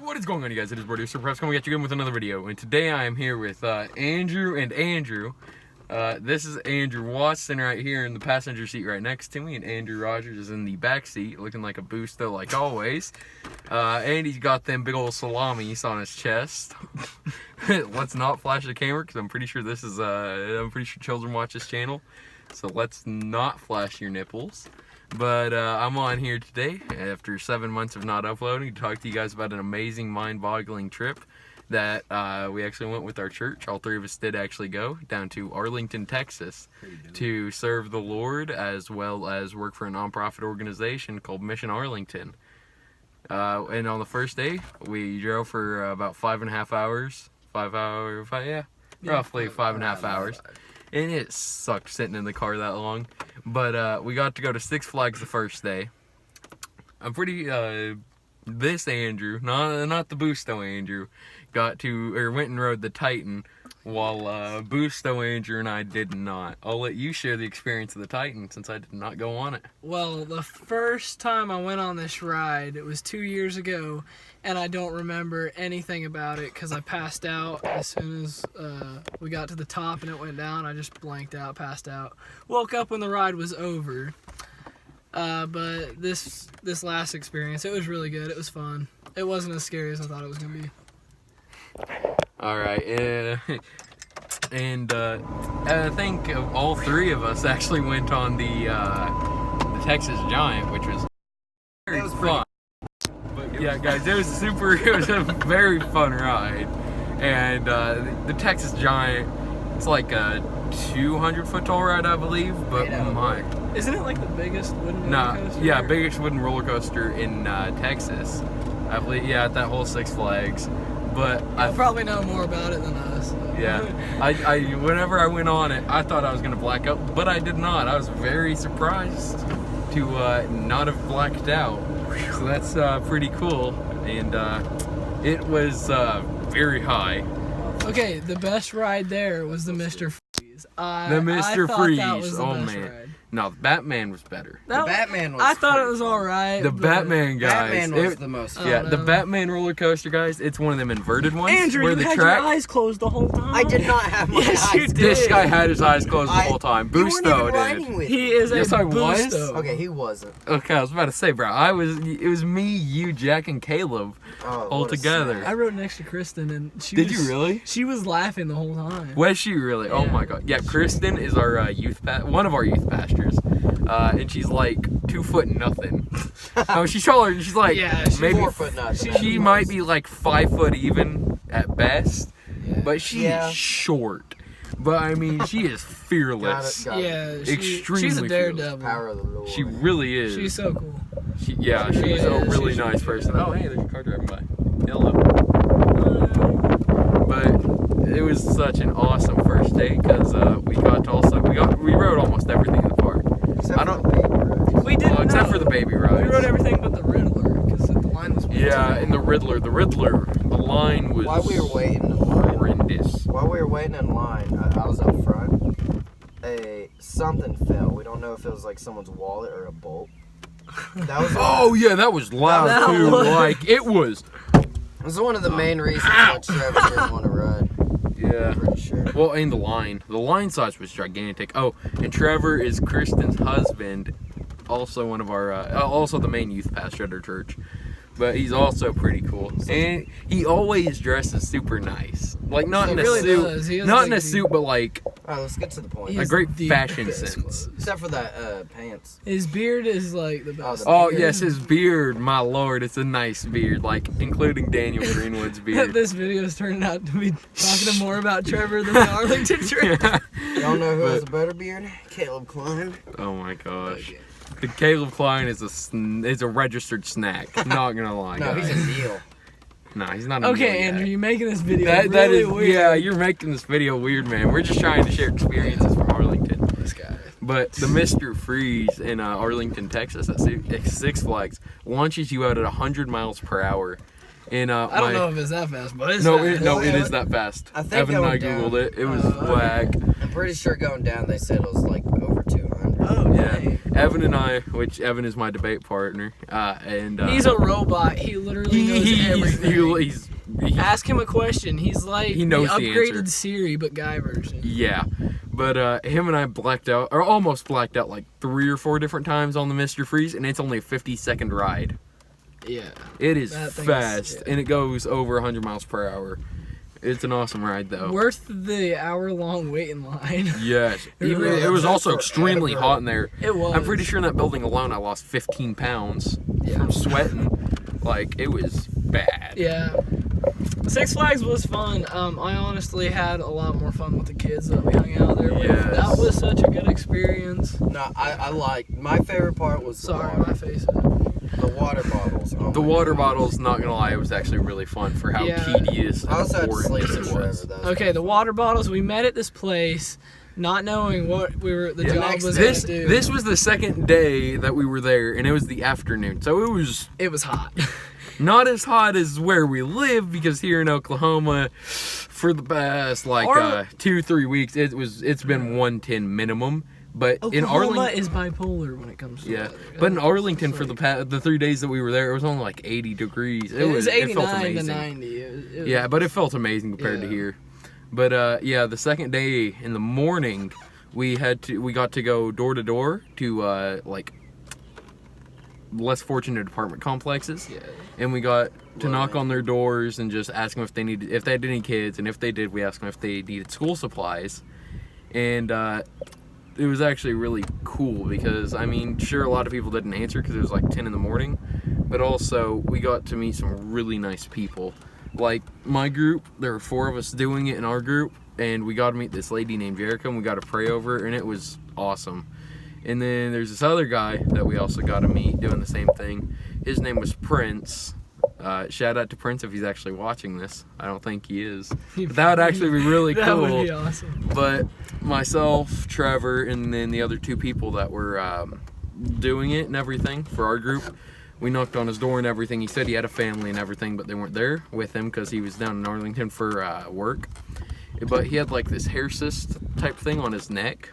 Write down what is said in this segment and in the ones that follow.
What is going on, you guys? It is Producer Press coming at you again with another video, and today I am here with Andrew and Andrew. This is Andrew Watson right here in the passenger seat right next to me, and Andrew Rogers is in the back seat looking like a booster like always. And he's got them big old salamis on his chest. Let's not flash the camera because I'm pretty sure this is I'm pretty sure children watch this channel, so let's not flash your nipples. But I'm on here today after 7 months of not uploading to talk to you guys about an amazing, mind-boggling trip that we actually went with our church. All three of us did actually go down to Arlington, Texas to serve the Lord, as well as work for a nonprofit organization called Mission Arlington. And on the first day, we drove for about 5.5 hours. Roughly 5.5 hours. And it sucked sitting in the car that long. But we got to go to Six Flags the first day. I'm pretty, this Andrew, not the Boosto Andrew, went and rode the Titan, while Boosto Andrew and I did not. I'll let you share the experience of the Titan since I did not go on it. Well, the first time I went on this ride, it was 2 years ago, and I don't remember anything about it because I passed out as soon as we got to the top and it went down. I just blanked out, passed out. Woke up when the ride was over. But this last experience, it was really good. It was fun. It wasn't as scary as I thought it was going to be. Alright, and I think all three of us actually went on the Texas Giant, which was very fun. But yeah, guys, it was a very fun ride. And the Texas Giant, it's like a 200-foot tall ride, I believe, but oh my. Isn't it like the biggest wooden roller coaster? Yeah, biggest wooden roller coaster in Texas. I believe, yeah, at that whole Six Flags. But I probably know more about it than us. So. Yeah, I whenever I went on it, I thought I was gonna black out, but I did not. I was very surprised to not have blacked out. So that's pretty cool, and it was very high. Okay, the best ride there was the Mr. Freeze. The Mr. Freeze. That was the oh best man. Ride. No, the Batman was better. The Batman was I thought it was alright. The Batman, guys. Batman was the most fun. Yeah, the Batman roller coaster, guys, it's one of them inverted ones. Andrew, where you the had track, your eyes closed the whole time. I did not have my Yes, eyes you closed. did. This guy had his eyes closed the whole time. You weren't even Boosto riding did. with He is a Yes, I was. Boosto. Okay, he wasn't. Okay, I was about to say, bro, it was me, you, Jack, and Caleb all together. I rode next to Kristen, and she Did you really? She was laughing the whole time. Was she really? Yeah. Oh my god. Yeah, Kristen is our one of our youth pastors. And she's like 2 foot nothing. No, she's taller. She's like maybe 4 foot nothing. She might be like 5 foot even at best, but she's short. But I mean, she is fearless. Got it. Yeah, Extremely she's a fearless. daredevil. Power of the Lord. She really is. She's so cool. She's She a really really is. nice person. Oh, hey, there's a car driving by. Hello. But it was such an awesome first day because we rode almost everything in the park. Except for the baby rides. We didn't Except know. for the baby rides. We rode everything but the Riddler because the line was. Yeah, and the Riddler, the line was While we were waiting in line, horrendous. I was up front. Something fell. We don't know if it was like someone's wallet or a bolt. That was Oh yeah, that was loud That too. was- Like it was. It was one of the main reasons why Trevor didn't want to ride. Yeah. I'm pretty sure. Well, and the line size was gigantic. Oh, and Trevor is Kristen's husband, also one of our, also the main youth pastor at our church. But he's also pretty cool, and he always dresses super nice. Like not in a really suit, does. He has not like in a the- suit, but like Alright, let's get to the point. He a has great the fashion best sense. clothes. Except for that pants. His beard is like the best. Oh yes, his beard, my lord, it's a nice beard, like including Daniel Greenwood's beard. This video is turning out to be talking more about Trevor than the Arlington trip. Yeah. Y'all know who has a better beard? Caleb Klein. Oh my gosh. The Caleb Klein is a registered snack. Not gonna lie, No, guys. he's a deal. No, he's not a Okay, meal Andrew, guy. you're making this video That really is weird. yeah, you're making this video weird, man. We're just trying to share experiences from Arlington. This guy. But the Mr. Freeze in Arlington, Texas, at Six Flags launches you out at 100 miles per hour. And I don't know if it's that fast, but it's no, fast. it is that fast. I think Evan and I going googled down- it. It was whack. I'm pretty sure going down they said it was like over 200. Oh, Yeah. dang. Evan and I, which Evan is my debate partner, and he's a robot. He literally knows everything. he's Ask him a question. He's like he knows the the upgraded answer. Siri, but guy version. Yeah, but him and I blacked out, or almost blacked out, like 3 or 4 different times on the Mr. Freeze, and it's only a 50-second ride. Yeah. It is That thing's- fast, yeah. and it goes over 100 miles per hour. It's an awesome ride, though. Worth the hour-long wait in line. Yes. It really It was is. also Forever. extremely hot in there. It was. I'm pretty sure in that building alone I lost 15 pounds Yeah. from sweating. Like, it was bad. Yeah. Six Flags was fun. I honestly had a lot more fun with the kids that we hung out there with. Yes. That was such a good experience. No, I like. My favorite part was Sorry, the my face. the water bottles. Oh The my water God. bottles, not gonna lie, it was actually really fun for how Yeah. tedious I also had and to boring sleep it forever. was. That was Okay, the water bottles. We met at this place, not knowing what the Yeah. job Next was day. going This to do. this was the second day that we were there, and it was the afternoon, so it was It was hot. not as hot as where we live, because here in Oklahoma, for the past like Ar- 2-3 weeks, it's been 110 minimum. But in Oklahoma Arlington, is bipolar when it comes to yeah. weather. But in Arlington, It's for like- the 3 days that we were there, it was only like 80 degrees. it was it felt 89 to amazing. 90. It was- Yeah, but it felt amazing compared to Yeah. here. But yeah, the second day in the morning, we got to go door to door to like less fortunate apartment complexes, Yeah. and we got to Well, knock on their doors and just ask them if they had any kids, and if they did, we asked them if they needed school supplies, and it was actually really cool because, I mean, sure, a lot of people didn't answer because it was like 10 in the morning, but also we got to meet some really nice people. Like my group, there were 4 of us doing it in our group, and we got to meet this lady named Jericho, and we got to pray over her, and it was awesome. And then there's this other guy that we also got to meet doing the same thing. His name was Prince. Shout out to Prince if he's actually watching this. I don't think he is. But that would actually be really That cool. would be awesome. But myself, Trevor, and then the other 2 people that were doing it and everything for our group, we knocked on his door and everything. He said he had a family and everything, but they weren't there with him because he was down in Arlington for work. But he had like this hair cyst type thing on his neck.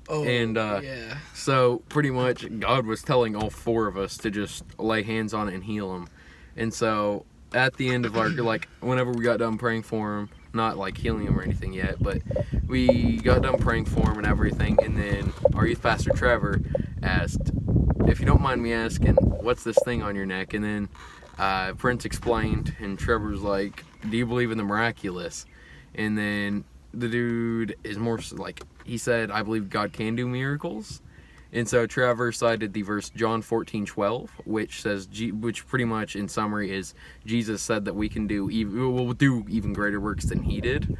Oh, And, yeah. So pretty much God was telling all 4 of us to just lay hands on it and heal him. And so at the end of our, like, whenever we got done praying for him, not like healing him or anything yet, but we got done praying for him and everything, and then our youth pastor Trevor asked, if you don't mind me asking, what's this thing on your neck? And then Prince explained, and Trevor was like, do you believe in the miraculous? And then the dude is more like, he said, I believe God can do miracles. And so Trevor cited the verse John 14:12, which says, which pretty much in summary is, Jesus said that we can do we'll do even greater works than he did.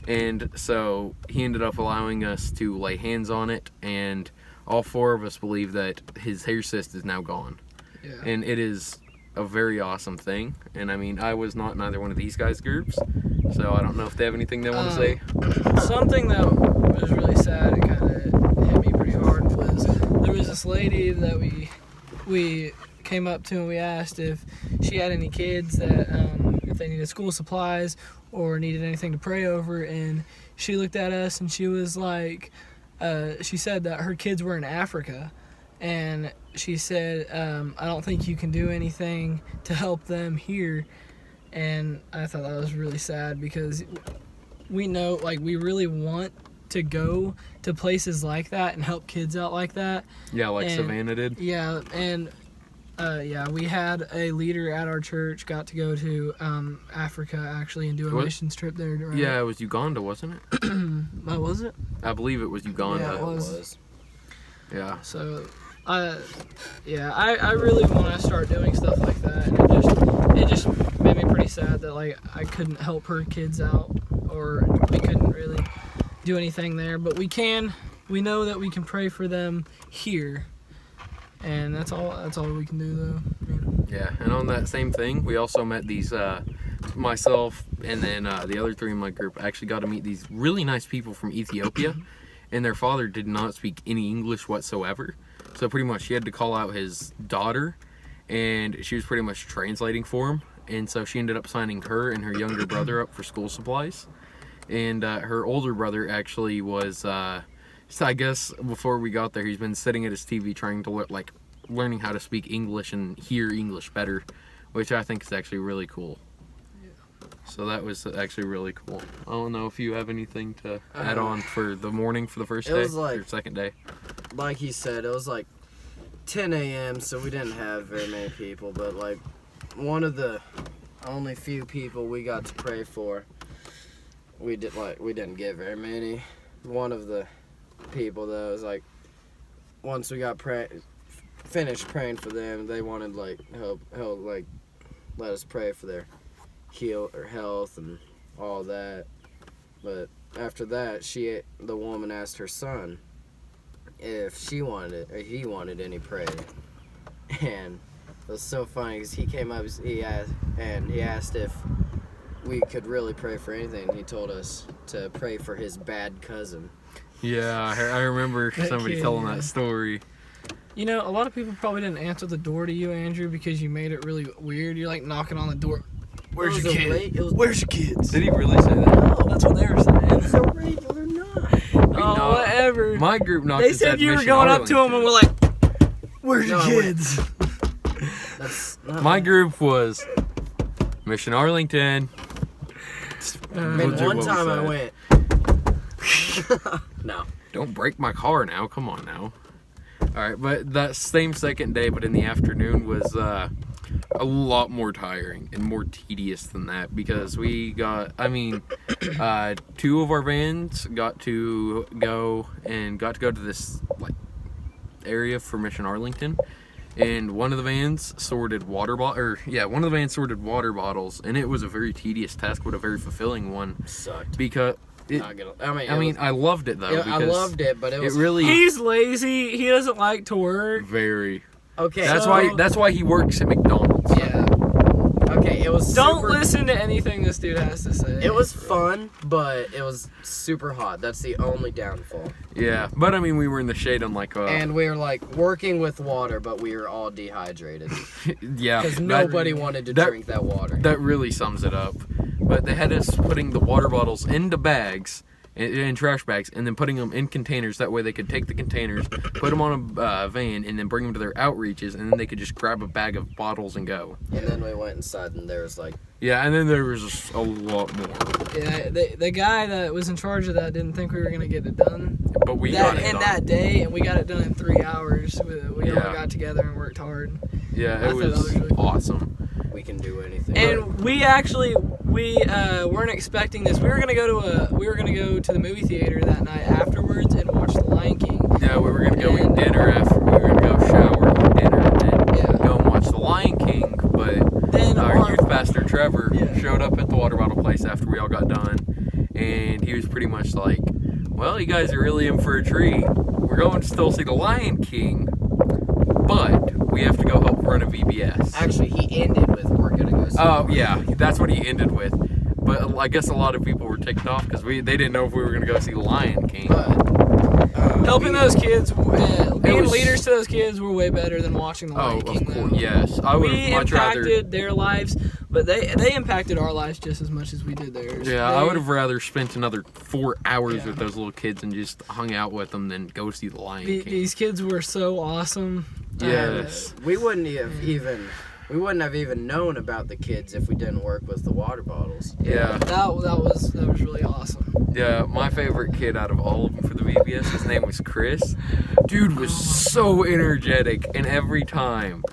And so he ended up allowing us to lay hands on it, and all 4 of us believe that his hair cyst is now gone. Yeah. And it is a very awesome thing. And I mean, I was not in either one of these guys' groups, so I don't know if they have anything they want to say. Something that was really sad and kind of hit me pretty hard was there was this lady that we came up to and we asked if she had any kids that if they needed school supplies or needed anything to pray over, and she looked at us and she was like, she said that her kids were in Africa, and she said, I don't think you can do anything to help them here. And I thought that was really sad because we know, like, we really want to go to places like that and help kids out like that. Yeah, like And- Savannah did. Yeah, and yeah, we had a leader at our church got to go to Africa actually and do a What? missions trip there. Right? Yeah, it was Uganda, wasn't it? What was it? I believe it was Uganda. Yeah, it it was. was. Yeah. So, I really want to start doing stuff like that, and it just made me pretty sad that like I couldn't help her kids out, or we couldn't really do anything there, but we know that we can pray for them here, and that's all we can do though. I mean, Yeah, and on that same thing, we also met these, myself and then the other 3 in my group actually got to meet these really nice people from Ethiopia, and their father did not speak any English whatsoever. So pretty much he had to call out his daughter, and she was pretty much translating for him. And so she ended up signing her and her younger brother up for school supplies. And her older brother actually was So I guess before we got there, he's been sitting at his TV trying to learning how to speak English and hear English better, which I think is actually really cool. So that was actually really cool. I don't know if you have anything to add on for the morning for the first day or second day. Like he said, it was like 10 a.m. so we didn't have very many people, but like one of the only few people we got to pray for, we didn't get very many. One of the people though was like, once we got finished praying for them, they wanted like help like let us pray for their health and all that. But after that, the woman asked her son if he wanted any prayer, and it was so funny because he came up, he asked if we could really pray for anything. He told us to pray for his bad cousin. Yeah, I remember somebody telling that story. You know, a lot of people probably didn't answer the door to you, Andrew, because you made it really weird. You're like knocking on the door. Where's your kid? Where's your kids? Did he really say that? No, that's what they were saying. It's a regular knock. Oh, whatever. My group knocked. They said you were going up to them and we're like, "Where's your kids?" That's My group was Mission Arlington. And one time I went. No. Don't break my car now. Come on now. All right, but that same second day, but in the afternoon, was a lot more tiring and more tedious than that because we got, two of our vans got to go to this like area for Mission Arlington, and one of the vans sorted water bottles, and it was a very tedious task, but a very fulfilling one. Sucked. Because I loved it though. I loved it, but it really. He's lazy. He doesn't like to work. Very. Okay. That's why he works at McDonald's. Yeah. Okay, it was. Don't listen to anything this dude has to say. It was fun, but it was super hot. That's the only downfall. Yeah, but we were in the shade on and we were like working with water, but we were all dehydrated. Yeah. Because nobody wanted to drink that water. That really sums it up. But they had us putting the water bottles into bags, in trash bags, and then putting them in containers. That way they could take the containers, put them on a van, and then bring them to their outreaches, and then they could just grab a bag of bottles and go. And then we went inside, and there was like... Yeah, and then there was just a lot more. Yeah, the guy that was in charge of that didn't think we were going to get it done. But we got it done. That day, and we got it done in 3 hours. We all got together and worked hard. Yeah, it was really awesome. We can do anything. And we weren't expecting this. We were gonna go to the movie theater that night afterwards and watch The Lion King. Yeah, we were gonna go eat dinner after. We were gonna go shower, eat dinner, and then go and watch The Lion King. But then our youth pastor Trevor showed up at the water bottle place after we all got done, and he was pretty much like, "Well, you guys are really in for a treat. We're going to still see The Lion King, but we have to go help run a VBS." Actually, he ended with, "We're gonna go see." Oh yeah, that's what he ended with. But I guess a lot of people were ticked off because they didn't know if we were gonna go see The Lion King. Helping those kids, being leaders to those kids, were way better than watching The Lion King. Of course, yes. I would have much rather. We impacted their lives, but they impacted our lives just as much as we did theirs. Yeah, I would have rather spent another 4 hours with those little kids and just hung out with them than go see The Lion King. These kids were so awesome. Yes. We wouldn't have even known about the kids if we didn't work with the water bottles. Yeah. That was really awesome. Yeah, my favorite kid out of all of them for the VBS, his name was Chris. Dude was so energetic, and every time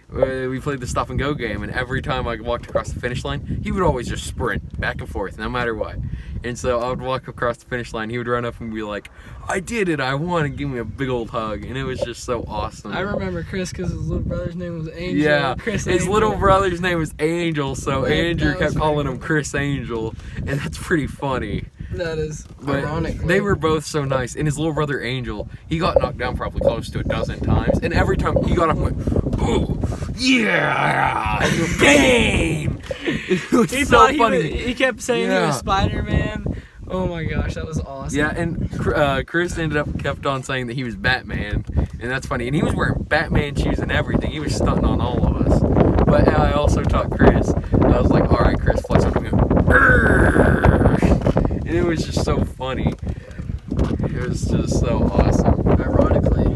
we played the stop and go game, and every time I walked across the finish line, he would always just sprint back and forth, no matter what. And so I would walk across the finish line, he would run up and be like, "I did it, I won," and give me a big old hug, and it was just so awesome. I remember Chris because his little brother's name was Angel. Yeah, Chris his Angel. little brother's name was Angel, so Andrew kept calling him cool. Chris Angel, and that's pretty funny. That is. But ironically, they were both so nice. And his little brother Angel, he got knocked down probably close to a dozen times. And every time he got up and went, "Oh, yeah, bang!" It was so funny. He kept saying he was Spider-Man. Oh my gosh, that was awesome. Yeah, and Chris kept on saying that he was Batman, and that's funny. And he was wearing Batman shoes and everything. He was stunting on all of us. But I also taught Chris. I was like, "All right, Chris, flex up and go." And it was just so funny. It was just so awesome. Ironically,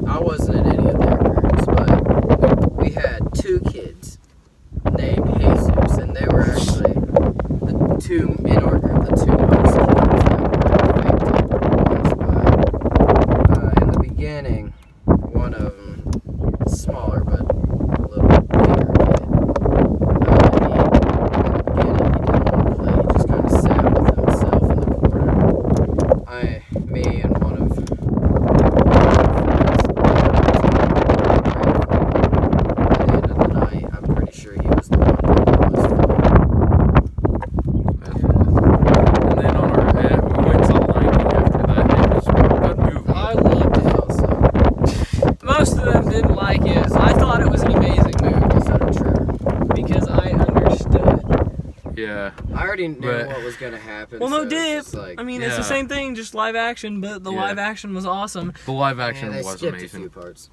I wasn't in any of their groups, but we had 2 kids named Jesus, and they were actually the 2 in our group, the 2 most kids that were affected most by. In the beginning, one of them, smaller but a little bigger kid, in the beginning he didn't want to play. He just kind of sat with himself in the corner. Me and one of Yeah. I already knew what was gonna happen. Well, no so dip. it's just like, I mean, it's the same thing, just live action, but the live action was awesome. The live action they was skipped amazing. a few parts.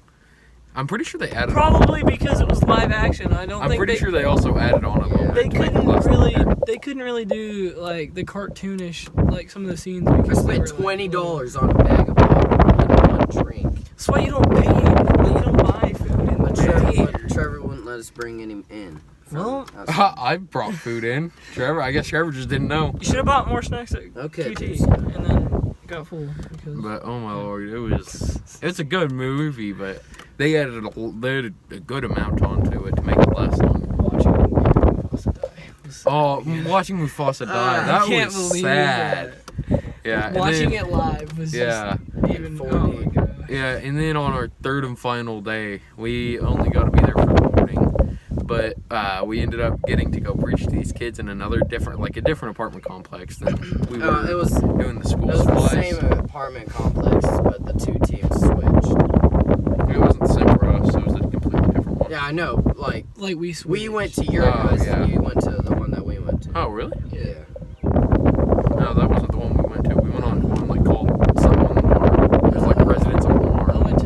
I'm pretty sure they added. Probably because it was live action. I'm pretty sure they also added on a little They bit. to make it couldn't less really. longer. They couldn't really do like the cartoonish, like some of the scenes. Because I they spent were, like, $20 on a bag of popcorn and 1 drink. That's why you don't pay. Like, you don't buy food in But the theater. Trevor wouldn't let us bring any in. Well, I brought food in. I guess Trevor just didn't know. you should have bought more snacks at Okay, QT and then got full. Because But oh my lord, it's a good movie, but they added a good amount onto it to make it less long. watching Mufasa die was Oh, watching Mufasa die, that I can't was believe sad. Yeah, and Watching then, it live was Yeah. just even. Oh my god. Yeah, and then on our 3rd and final day, we only got to be there for the morning, but we ended up getting to go preach to these kids in a different apartment complex than we were it was doing the school It was the supplies. same apartment complex, but the 2 teams switched. It wasn't the same for us. It was a completely different one. Yeah, I know. Like Like we we went to your Oh, guys, yeah. and you went to the one that we went to. Oh, really? Yeah. No, that wasn't the one we went to. We went on one like called something on the Mar. It was like Residence on the I Mar. went to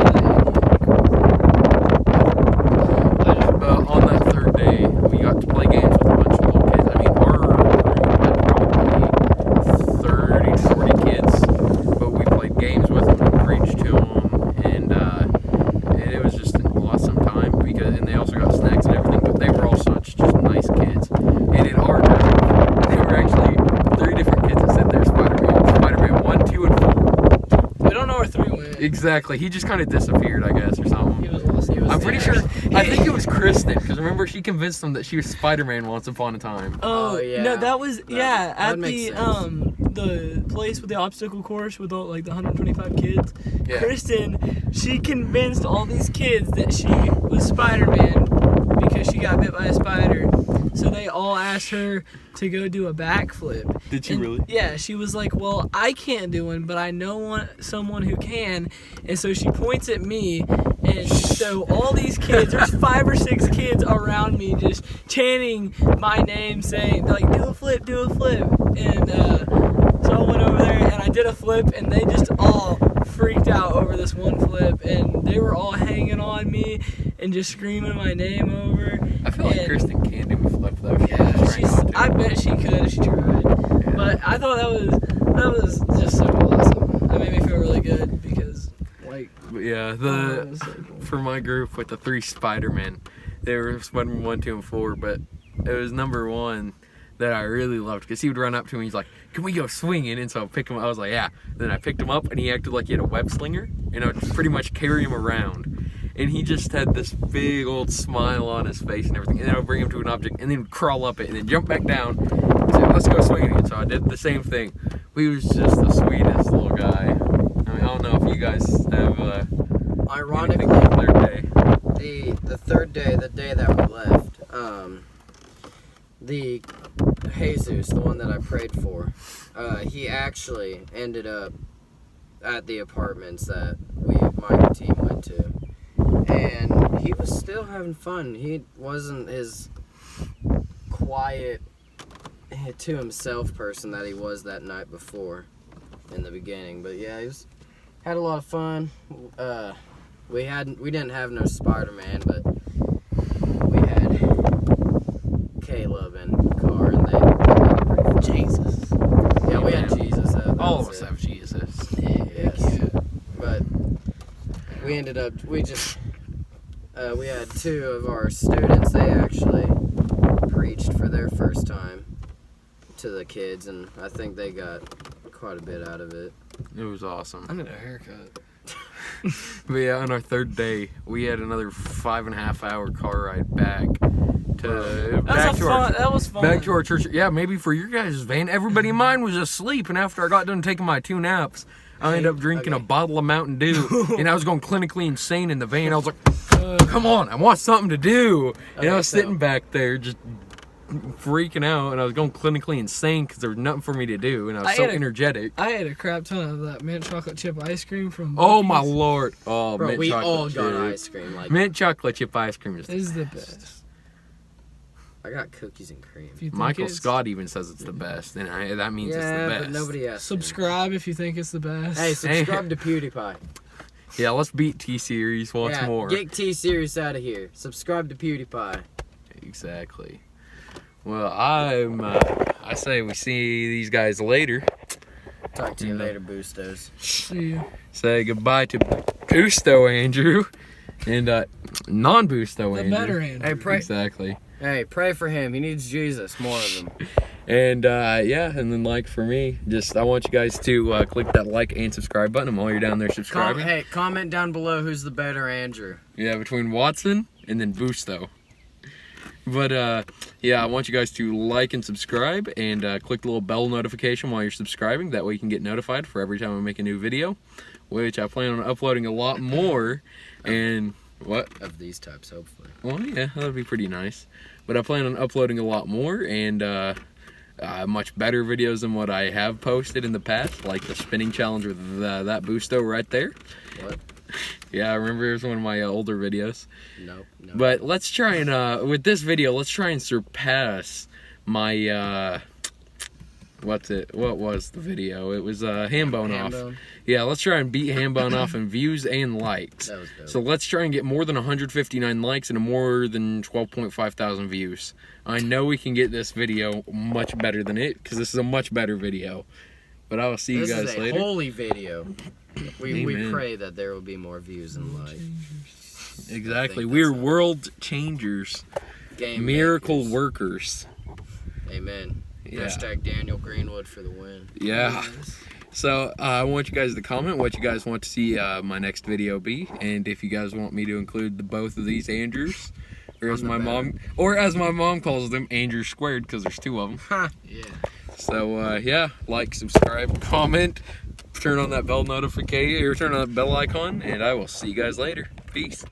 On that 3rd day, we got to play games with a bunch of little kids. I mean, our group had probably 30 to 40 kids, but we played games with them and preached to them, and it was just an awesome time and they also got snacks and everything. But they were all such just nice kids. And in our group, there were actually 3 different kids that said they're Spider-Man 1, 2, and 4. we don't know where 3 went. Exactly. He just kind of disappeared, I guess, or something. He was lost. He was I'm pretty there. sure. I think it was Kristen, because remember she convinced them that she was Spider-Man once upon a time. Oh, Oh, yeah. no, that was that at makes the sense. the place with the obstacle course with all like the 125 kids. Yeah. Kristen, she convinced all these kids that she was Spider-Man because she got bit by a spider. So they all asked her to go do a backflip. Did she And, really? Yeah, she was like, "Well, I can't do one, but I know someone who can." And so she points at me, and so all these kids, there's 5 or 6 kids around me, just chanting my name, saying like, "Do a flip, do a flip." And so I went over there and I did a flip, and they just all freaked out over this one flip, and they were all hanging on me and just screaming my name over. I feel like And- Kristen can do a flip though. I bet she could if she tried. But I thought that was just so awesome. That made me feel really good because like But yeah, that was so cool. for my group with the 3 Spider-Men, they were Spider-Man 1, 2, and 4, but it was number 1 that I really loved because he would run up to me. He's like, "Can we go swinging?" And so I picked him up. I was like, "Yeah." Then I picked him up, and he acted like he had a web slinger, and I would pretty much carry him around. And he just had this big old smile on his face and everything. And then I would bring him to an object, and then he'd crawl up it, and then jump back down. And say, "Let's go swinging again." So I did the same thing. He was just the sweetest little guy. I mean, I don't know if you guys have Ironically, anything on their day. the 3rd day, the day that we left, the Jesus, the one that I prayed for, he actually ended up at the apartments that my team went to, and he was still having fun. He wasn't his quiet to himself person that he was that night before in the beginning, but yeah, had a lot of fun. We didn't have no Spider-Man, but we had Caleb and Car, and they made it pretty fun. Jesus. Yeah, we had Jesus. All of us have Jesus. Yeah. we ended up, we had 2 of our students, they actually preached for their first time to the kids, and I think they got quite a bit out of it. It was awesome. I need a haircut. But yeah, on our 3rd day, we had another 5.5 hour car ride back to That was fun. back to our church. Yeah, maybe for your guys' van. Everybody in mine was asleep, and after I got done taking my 2 naps, I ended up drinking a bottle of Mountain Dew, and I was going clinically insane in the van. I was like, come on, I want something to do. And I was sitting back there just freaking out, and I was going clinically insane because there was nothing for me to do, and I was so energetic. I ate a crap ton of that mint chocolate chip ice cream from Oh Buc-ee's. my lord! Oh, Bro, mint we chocolate all got chip. ice cream. Like, Mint chocolate chip ice cream is It is the best. I got cookies and cream. If you think Michael it's- Scott even says it's the best, and that means it's the Yeah, best. but nobody asked. Subscribe if you think it's the best. Hey, subscribe to PewDiePie. Yeah, let's beat T-Series once more. Get T-Series out of here. Subscribe to PewDiePie. Exactly. Well, I say we see these guys later. Talk to you later, Boostos. See you. Say goodbye to Boosto Andrew and non-Boosto The Andrew. better end. Hey, Exactly. Hey, pray for him. He needs Jesus. More of him. And yeah, and then like for me, I want you guys to click that like and subscribe button while you're down there subscribing. Comment down below who's the better Andrew. Yeah, between Watson and then Boosto. But yeah, I want you guys to like and subscribe and click the little bell notification while you're subscribing. That way you can get notified for every time I make a new video, which I plan on uploading a lot more. And what? Of these types, hopefully. Well, yeah, that'd be pretty nice. But I plan on uploading a lot more and much better videos than what I have posted in the past, like the spinning challenge with that Boosto right there. What? Yeah, I remember it was one of my older videos. Nope. But let's try and, with this video, let's try and surpass my, what was the video? It was, Hambone Off. Yeah, let's try and beat Hambone Off in views and likes. That was dope. So let's try and get more than 159 likes and more than 12.5 thousand views. I know we can get this video much better than it, because this is a much better video. But I will see you guys This is a later. holy video. We Amen. pray that there will be more views and likes. Exactly. I think We're that's world changers. Game Miracle makers. workers. Amen. Yeah. Hashtag Daniel Greenwood for the win. Yeah. So I want you guys to comment what you guys want to see my next video be, and if you guys want me to include both of these Andrews, or as my mom calls them, Andrew squared, because there's 2 of them. Yeah. So yeah, like, subscribe, comment, turn on that bell notification, or turn on that bell icon, and I will see you guys later. Peace.